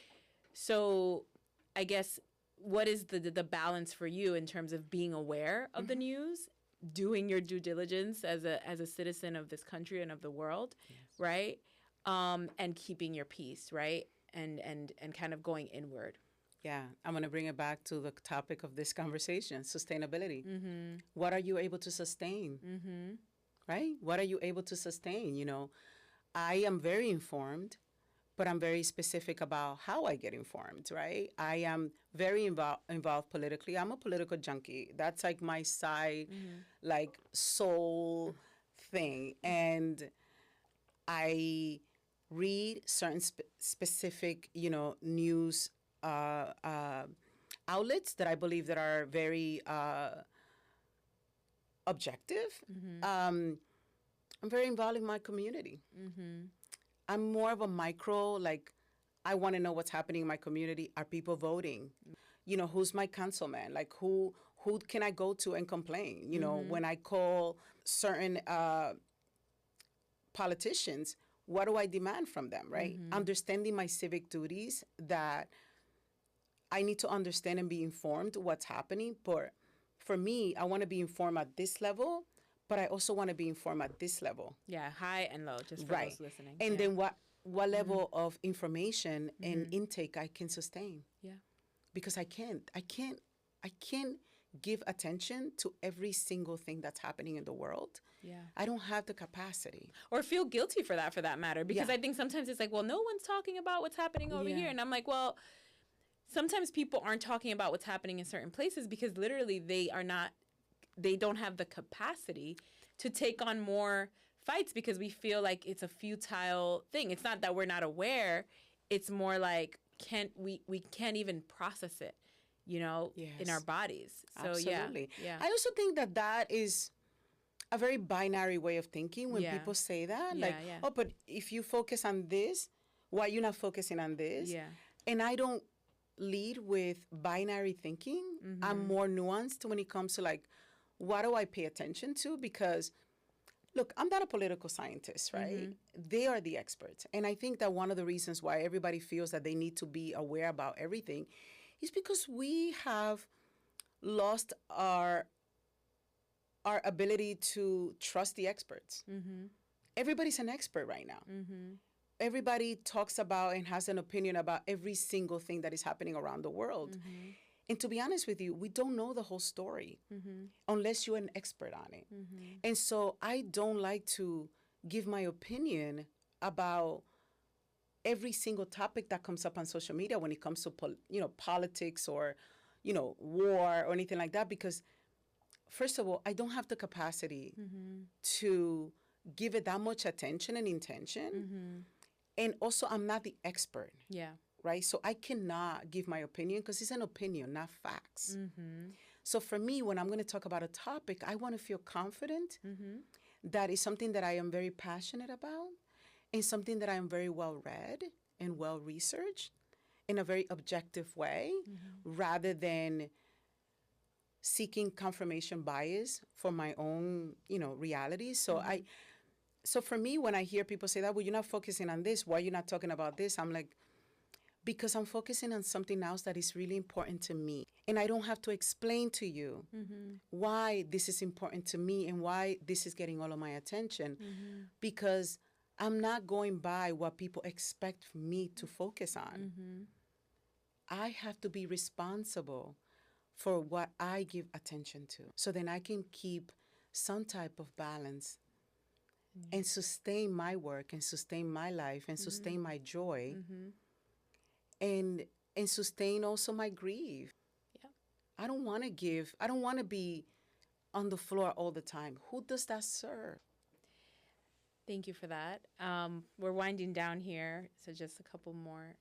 So I guess what is the balance for you in terms of being aware of the news, doing your due diligence as a citizen of this country and of the world, right? And keeping your peace, right? And kind of going inward. Yeah, I'm going to bring it back to the topic of this conversation, sustainability. What are you able to sustain? Right? What are you able to sustain? I am very informed, but I'm very specific about how I get informed, right? I am very involved politically. I'm a political junkie. That's like my side, like soul thing. And I read certain specific, news outlets that I believe that are very objective. I'm very involved in my community. I'm more of a micro, like, I want to know what's happening in my community. Are people voting? Who's my councilman? Like, who can I go to and complain? When I call certain politicians, what do I demand from them, right? Understanding my civic duties, that I need to understand and be informed what's happening. But for me, I want to be informed at this level, but I also want to be informed at this level. Yeah, high and low, just for those listening. And then what level of information and intake I can sustain. Yeah. Because I can't give attention to every single thing that's happening in the world. Yeah. I don't have the capacity. Or feel guilty for that matter. Because I think sometimes it's like, well, no one's talking about what's happening over here. And I'm like, well, sometimes people aren't talking about what's happening in certain places because literally they don't have the capacity to take on more fights because we feel like it's a futile thing. It's not that we're not aware. It's more like we can't even process it, in our bodies. So absolutely. Yeah. I also think that is a very binary way of thinking when people say that. Oh, but if you focus on this, why are you not focusing on this? Yeah. And I don't lead with binary thinking. I'm more nuanced when it comes to like, what do I pay attention to? Because look, I'm not a political scientist, right? They are the experts. And I think that one of the reasons why everybody feels that they need to be aware about everything is because we have lost our ability to trust the experts. Everybody's an expert right now. Everybody talks about and has an opinion about every single thing that is happening around the world. And to be honest with you, we don't know the whole story unless you're an expert on it. And so I don't like to give my opinion about every single topic that comes up on social media when it comes to politics or war or anything like that, because first of all, I don't have the capacity to give it that much attention and intention. And also, I'm not the expert. Yeah. Right? So I cannot give my opinion because it's an opinion, not facts. So for me, when I'm going to talk about a topic, I want to feel confident that is something that I am very passionate about and something that I am very well read and well researched in a very objective way, rather than seeking confirmation bias for my own, reality. So so for me, when I hear people say that, well, you're not focusing on this, why are you not talking about this? I'm like, because I'm focusing on something else that is really important to me. And I don't have to explain to you why this is important to me and why this is getting all of my attention, because I'm not going by what people expect me to focus on. I have to be responsible for what I give attention to, so then I can keep some type of balance and sustain my work and sustain my life and sustain my joy and sustain also my grief. Yeah. I don't want to be on the floor all the time. Who does that serve? Thank you for that. We're winding down here, so just a couple more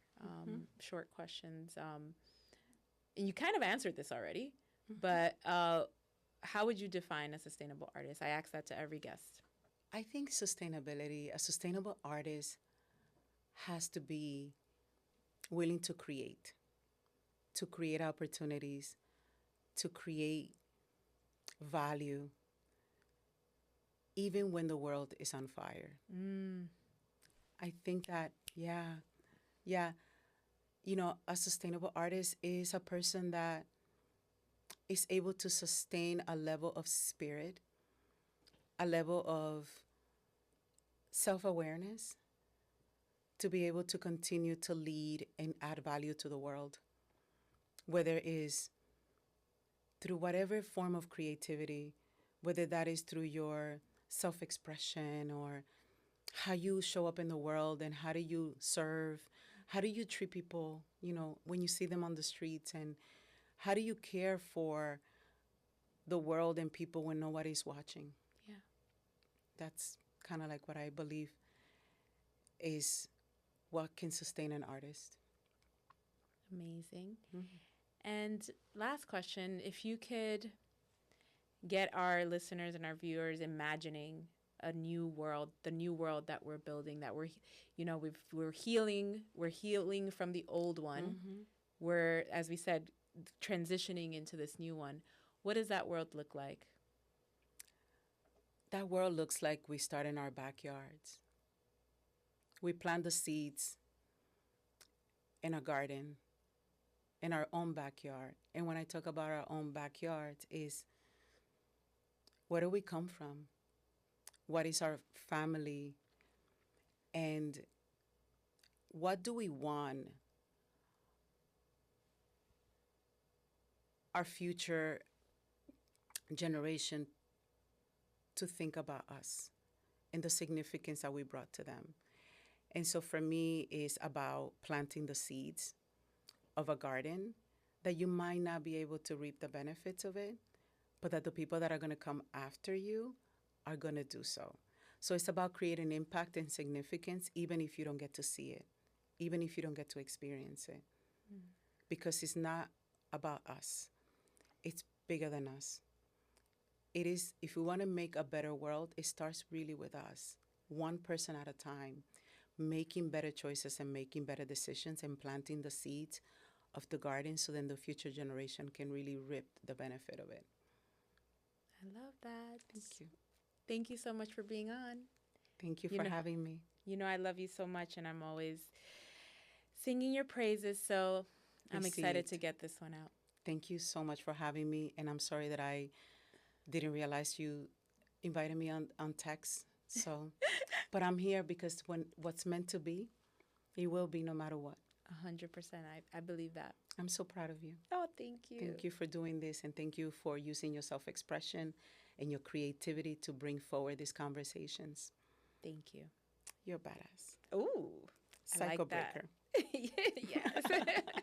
short questions. And you kind of answered this already, but how would you define a sustainable artist? I ask that to every guest. I think a sustainable artist has to be willing to create opportunities, to create value, even when the world is on fire. I think that, yeah, a sustainable artist is a person that is able to sustain a level of spirit, a level of self-awareness, to be able to continue to lead and add value to the world, whether it is through whatever form of creativity, whether that is through your self-expression or how you show up in the world and how do you serve, how do you treat people, when you see them on the streets, and how do you care for the world and people when nobody's watching. Yeah. That's kind of like what I believe is what can sustain an artist. Amazing. And last question, if you could get our listeners and our viewers imagining a new world, the new world that we're building, that we're healing from the old one. We're, as we said, transitioning into this new one. What does that world look like? That world looks like we start in our backyards. We plant the seeds in a garden, in our own backyard. And when I talk about our own backyard, is where do we come from? What is our family? And what do we want our future generation to think about us and the significance that we brought to them? And so for me, it's about planting the seeds of a garden that you might not be able to reap the benefits of it, but that the people that are going to come after you are going to do so. So it's about creating impact and significance, even if you don't get to see it, even if you don't get to experience it. Because it's not about us. It's bigger than us. It is, if we want to make a better world, it starts really with us, one person at a time, making better choices and making better decisions and planting the seeds of the garden so then the future generation can really reap the benefit of it. I love that. Thank you. Thank you so much for being on. Thank you You for know- having me. You know, I love you so much, and I'm always singing your praises. So I'm excited to Received. get this one out. Thank you so much for having me. And I'm sorry that I didn't realize you invited me on text. So, but I'm here because when what's meant to be, it will be no matter what. 100%. I believe that. I'm so proud of you. Oh, thank you. Thank you for doing this, and thank you for using your self expression and your creativity to bring forward these conversations. Thank you. You're a badass. Ooh, I Psycho like that. breaker. Yes.